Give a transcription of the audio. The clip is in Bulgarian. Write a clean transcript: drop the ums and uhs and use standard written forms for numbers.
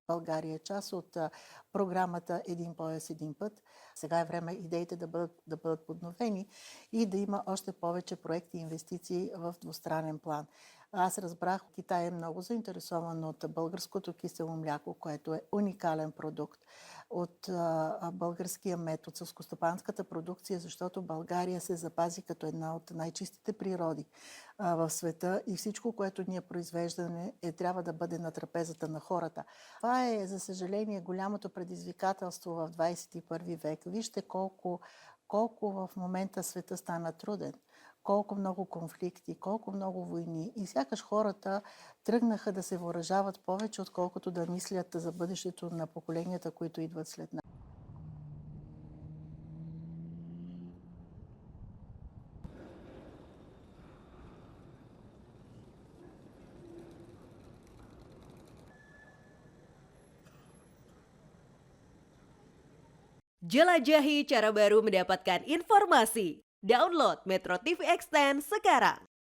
България е част от програмата Един пояс, един път. Сега е време идеите да бъдат подновени и да има още повече проекти и инвестиции в двустранен план. Аз разбрах, Китай е много заинтересован от българското кисело мляко, което е уникален продукт, от българския метод, селскостопанската продукция, защото България се запази като една от най-чистите природи в света и всичко, което ние произвеждаме, трябва да бъде на трапезата на хората. Това е, за съжаление, голямото предизвикателство в 21 век. Вижте колко в момента света стана труден, колко много конфликти, колко много войни и сякаш хората тръгнаха да се въоръжават повече, отколкото да мислят за бъдещето на поколенията, които идват след нас. Jelajahi cara baru mendapatkan informasi. Download Metro TV Extend sekarang.